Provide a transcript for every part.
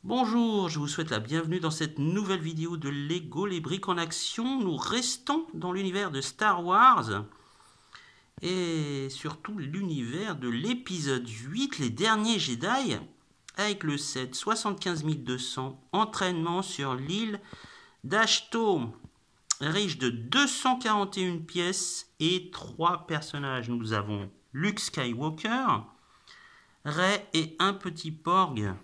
Bonjour, je vous souhaite la bienvenue dans cette nouvelle vidéo de Lego, les briques en action. Nous restons dans l'univers de Star Wars et surtout l'univers de l'épisode 8, les derniers Jedi, avec le set 75200, entraînement sur l'île d'Ashto, riche de 241 pièces et 3 personnages. Nous avons Luke Skywalker, Rey et un petit Porg.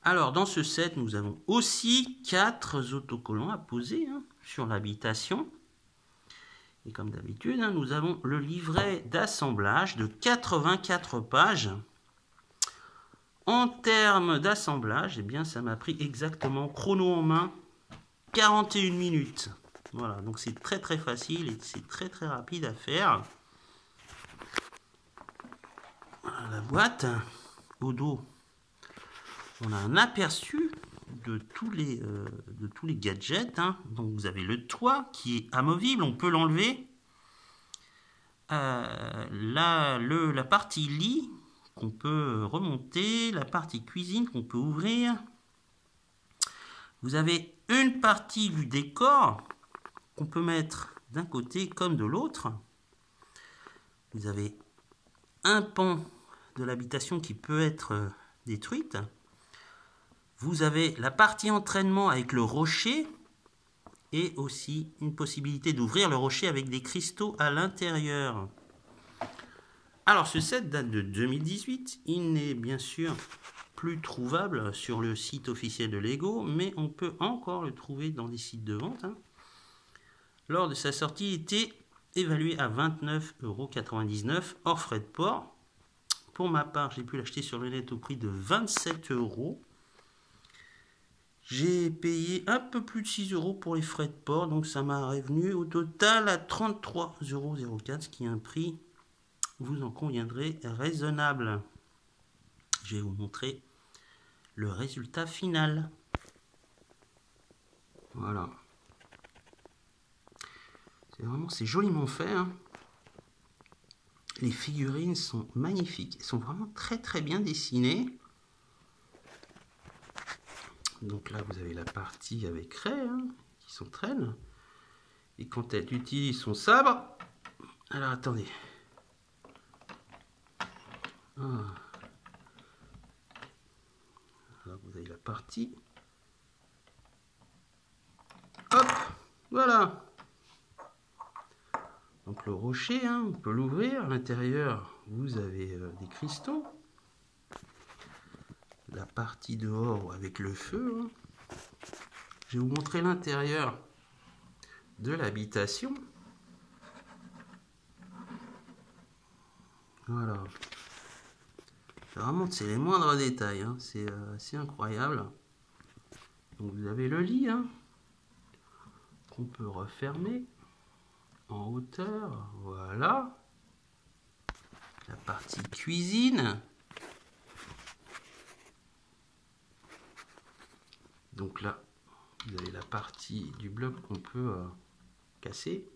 Alors, dans ce set, nous avons aussi 4 autocollants à poser sur l'habitation. Et comme d'habitude, nous avons le livret d'assemblage de 84 pages. En termes d'assemblage, eh bien, ça m'a pris exactement, chrono en main, 41 minutes. Voilà, donc c'est très très facile et c'est très très rapide à faire. Voilà la boîte. Au dos, on a un aperçu de tous les gadgets. Donc vous avez le toit qui est amovible, on peut l'enlever. La partie lit qu'on peut remonter, la partie cuisine qu'on peut ouvrir. Vous avez une partie du décor qu'on peut mettre d'un côté comme de l'autre. Vous avez un pan de l'habitation qui peut être détruite. Vous avez la partie entraînement avec le rocher et aussi une possibilité d'ouvrir le rocher avec des cristaux à l'intérieur. Alors ce set date de 2018, il n'est bien sûr plus trouvable sur le site officiel de Lego, mais on peut encore le trouver dans des sites de vente. Lors de sa sortie, il était évalué à 29,99 € hors frais de port. Pour ma part, j'ai pu l'acheter sur le net au prix de 27 €. J'ai payé un peu plus de 6 € pour les frais de port, donc ça m'a revenu au total à 33,04 €, ce qui est un prix, vous en conviendrez, raisonnable. Je vais vous montrer le résultat final. Voilà. C'est joliment fait. Les figurines sont magnifiques, elles sont vraiment très très bien dessinées. Donc là, vous avez la partie avec Rey qui s'entraîne. Et quand elle utilise son sabre... Alors, attendez. Alors, vous avez la partie. Hop, voilà. Donc le rocher, on peut l'ouvrir. À l'intérieur, vous avez des cristaux. La partie dehors avec le feu. Je vais vous montrer l'intérieur de l'habitation. Voilà. Vraiment, c'est les moindres détails. C'est assez incroyable. Donc vous avez le lit qu'on peut refermer en hauteur. Voilà. La partie cuisine. Donc là, vous avez la partie du bloc qu'on peut casser.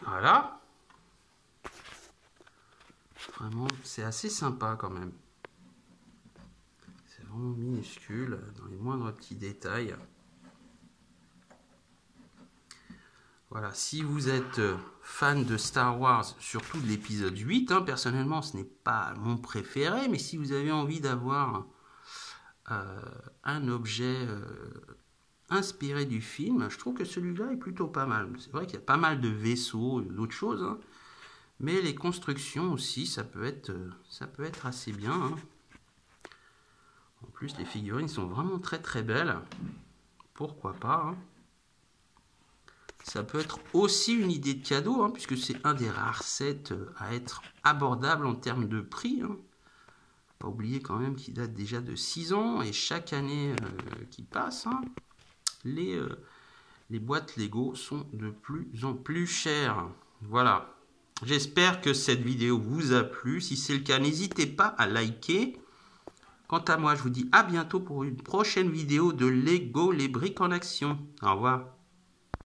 Voilà. Vraiment, c'est assez sympa quand même. C'est vraiment minuscule, dans les moindres petits détails. Voilà, si vous êtes fan de Star Wars, surtout de l'épisode 8, personnellement, ce n'est pas mon préféré, mais si vous avez envie d'avoir un objet inspiré du film, je trouve que celui-là est plutôt pas mal. C'est vrai qu'il y a pas mal de vaisseaux et d'autres choses, mais les constructions aussi, ça peut être assez bien. En plus, les figurines sont vraiment très très belles. Pourquoi pas Ça peut être aussi une idée de cadeau, puisque c'est un des rares sets à être abordable en termes de prix. Pas oublier quand même qu'il date déjà de 6 ans et chaque année qui passe, les boîtes Lego sont de plus en plus chères. Voilà. J'espère que cette vidéo vous a plu. Si c'est le cas, n'hésitez pas à liker. Quant à moi, je vous dis à bientôt pour une prochaine vidéo de Lego, les briques en action. Au revoir.